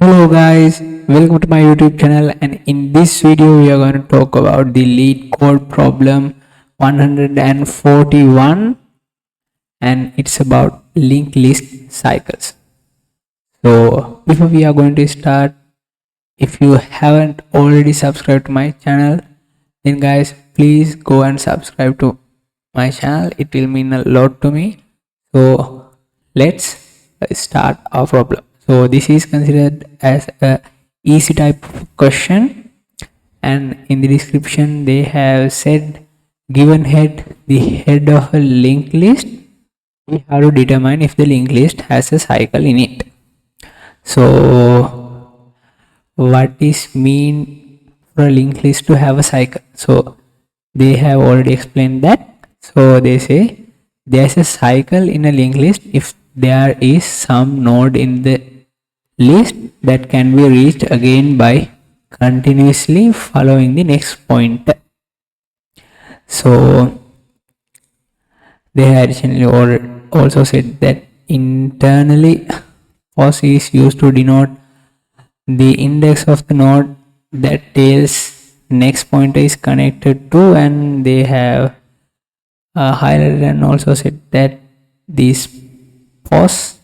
Hello guys, welcome to my YouTube channel, and in this video we are going to talk about the Leetcode problem 141, and it's about linked list cycles. So before we are going to start, if you haven't already subscribed to my channel, then guys please go and subscribe to my channel. It will mean a lot to me. So let's start our problem. So this is considered as a easy type of question, and in the description they have said, given head the head of a linked list, we have to determine if the linked list has a cycle in it. So what is mean for a linked list to have a cycle? So they have already explained that. So they say there's a cycle in a linked list if there is some node in the list that can be reached again by continuously following the next pointer. So they additionally also said that internally pos is used to denote the index of the node that tails next pointer is connected to, and they have highlighted and also said that this pos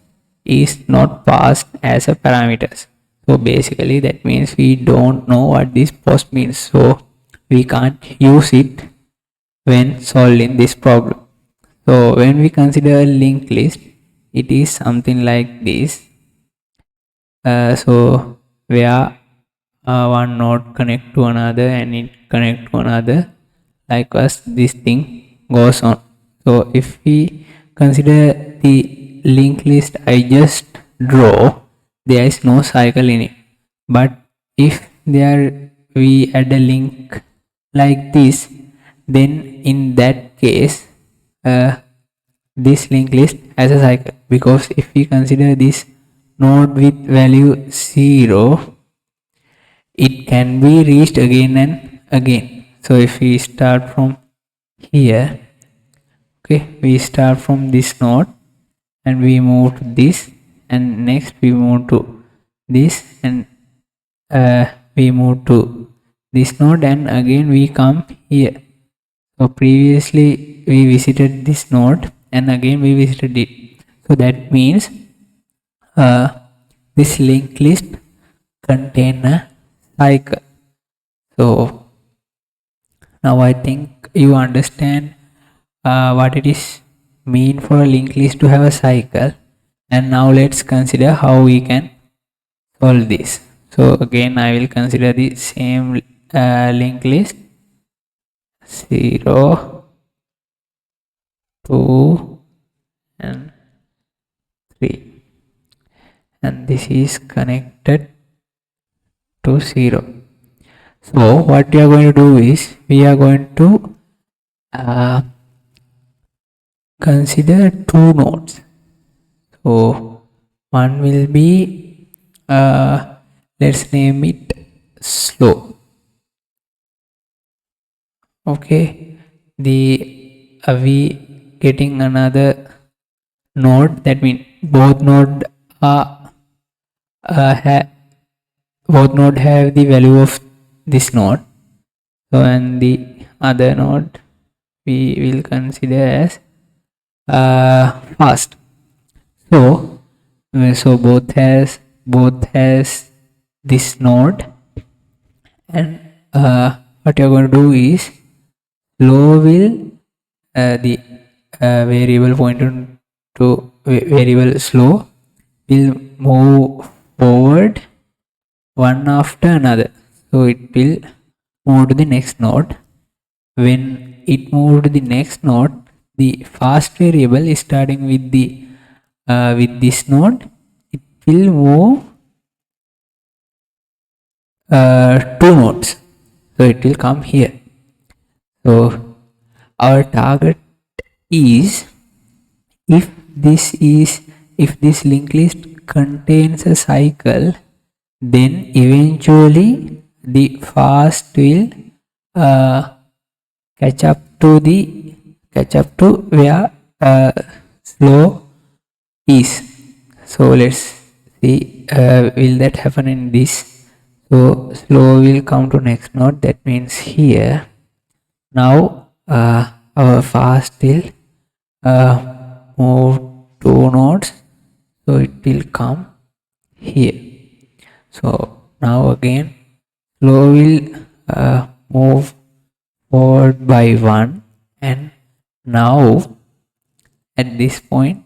is not passed as a parameters. So basically that means we don't know what this pos means, so we can't use it when solving this problem. So when we consider a linked list, it is something like this. So where one node connect to another and it connect to another, likewise this thing goes on. So if we consider the linked list I just draw, there is no cycle in it. But if there we add a link like this, then in that case this linked list has a cycle, because if we consider this node with value 0, it can be reached again and again. So if we start from here, okay, we start from this node and we move to this, and next we move to this, and we move to this node, and again we come here. So previously we visited this node and again we visited it. So that means this linked list contain a cycle. So now I think you understand what it is mean for a linked list to have a cycle, and now let's consider how we can solve this. So again I will consider the same linked list 0, 2 and 3, and this is connected to 0. So what we are going to do is we are going to consider two nodes. So one will be let's name it slow. Okay, the we getting another node, that means both node are both node have the value of this node. So and the other node we will consider as fast. So both has this node, and what you're going to do is slow will the variable pointed to variable slow will move forward one after another. So it will move to the next node. When it moved to the next node, the fast variable is starting with the with this node. It will move two nodes, so it will come here. So our target is if this linked list contains a cycle, then eventually the fast will catch up to where slow is. So let's see will that happen in this. So slow will come to next node. That means here. Now our fast will move 2 nodes, so it will come here. So now again slow will move forward by 1, and now at this point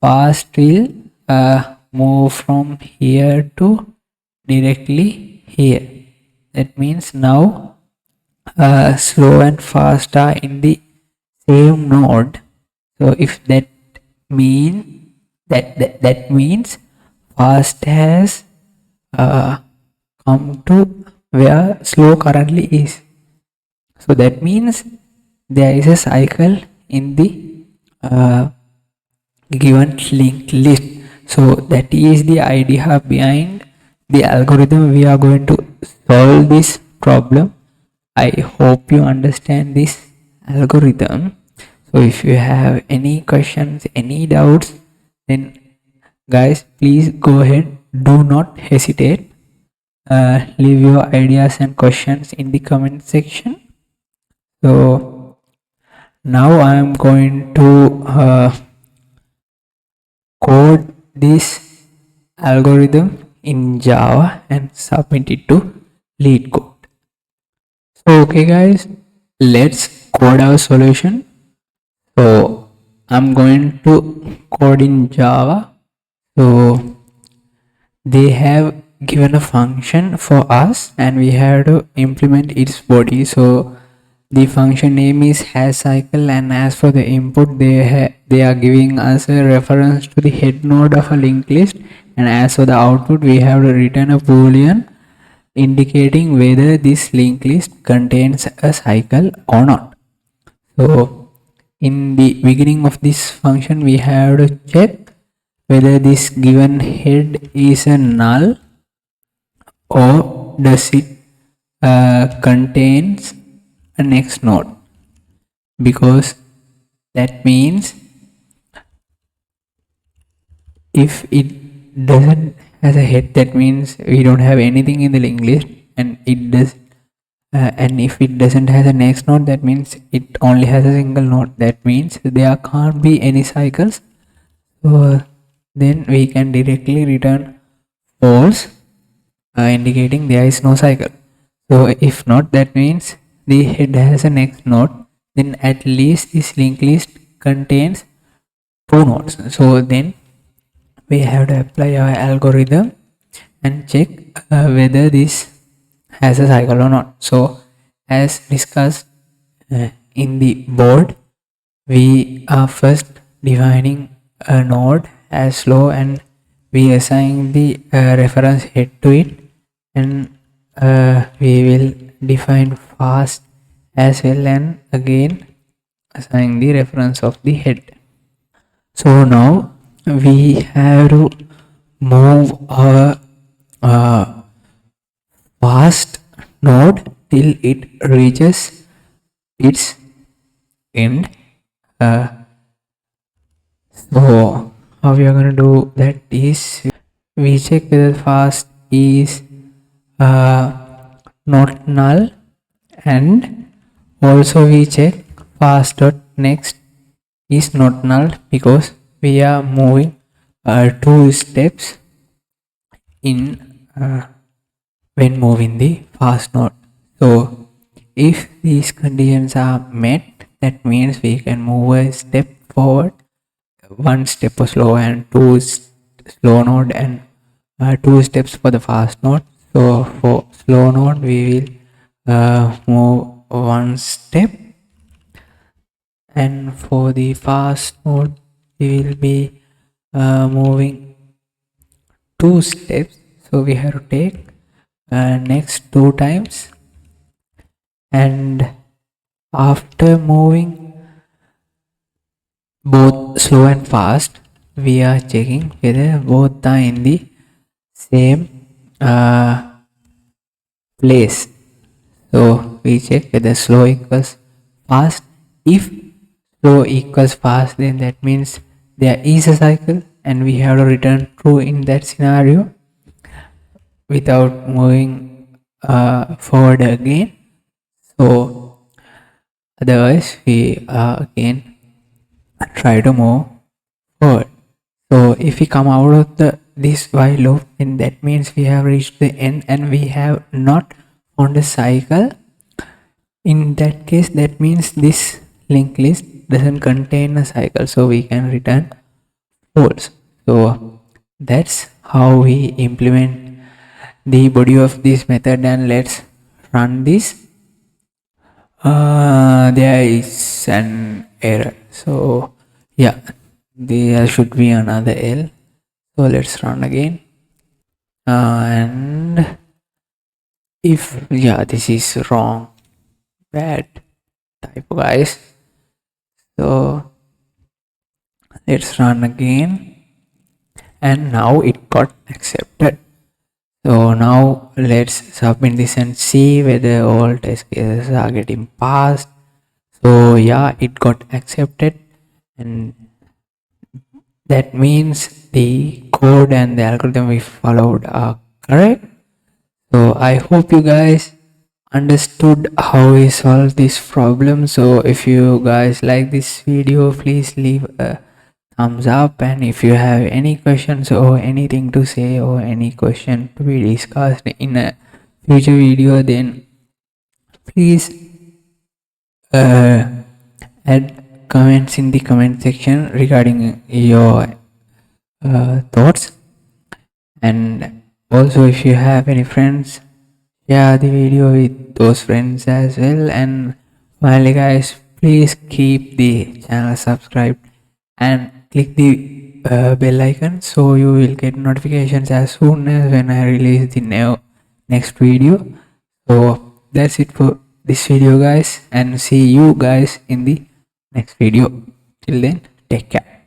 fast will move from here to directly here. That means now slow and fast are in the same node. So if that means fast has come to where slow currently is. So that means there is a cycle in the given linked list. So that is the idea behind the algorithm we are going to solve this problem. I hope you understand this algorithm. So if you have any questions, any doubts, then guys please go ahead, do not hesitate. Leave your ideas and questions in the comment section. So now I am going to code this algorithm in Java and submit it to Leetcode. So okay guys, let's code our solution. So I'm going to code in Java. So they have given a function for us and we have to implement its body. So the function name is hash cycle, and as for the input they are giving us a reference to the head node of a linked list, and as for the output we have to return a boolean indicating whether this linked list contains a cycle or not. So in the beginning of this function we have to check whether this given head is a null or does it contains a next node, because that means if it doesn't has a head, that means we don't have anything in the linked list, and it does and if it doesn't have a next node, that means it only has a single node. That means there can't be any cycles. So then we can directly return false, indicating there is no cycle. So if not, that means the head has a next node, then at least this linked list contains 2 nodes. So then we have to apply our algorithm and check whether this has a cycle or not. So as discussed in the board, we are first defining a node as slow, and we assign the reference head to it, and we will define fast as well, and again assign the reference of the head. So now we have to move our fast node till it reaches its end. So how we are going to do that is we check whether fast is not null, and also we check fast dot next is not null, because we are moving 2 steps in when moving the fast node. So if these conditions are met, that means we can move a step forward, 1 step for slow and 2 slow node, and 2 steps for the fast node. So for slow node we will move 1 step, and for the fast node we will be moving 2 steps. So we have to take next 2 times, and after moving both slow and fast, we are checking whether both are in the same place. So we check whether slow equals fast. If slow equals fast, then that means there is a cycle, and we have to return true in that scenario. without moving forward again. So otherwise we again try to move forward. So if we come out of this while loop, then that means we have reached the end and we have not found a cycle. In that case, that means this linked list doesn't contain a cycle, so we can return false. So that's how we implement the body of this method, and let's run this. There is an error, so yeah, there should be another L. So let's run again. And if yeah, this is wrong, bad typo, guys. So let's run again, and now it got accepted. So now let's submit this and see whether all test cases are getting passed. So yeah, it got accepted, and that means the code and the algorithm we followed are correct. So I hope you guys understood how we solve this problem. So if you guys like this video, please leave a thumbs up, and if you have any questions or anything to say or any question to be discussed in a future video, then please add comments in the comment section regarding your thoughts. And also, if you have any friends, share the video with those friends as well. And finally, guys, please keep the channel subscribed and click the bell icon so you will get notifications as soon as when I release the next video. So that's it for this video, guys, and see you guys in the next video. Till then, take care.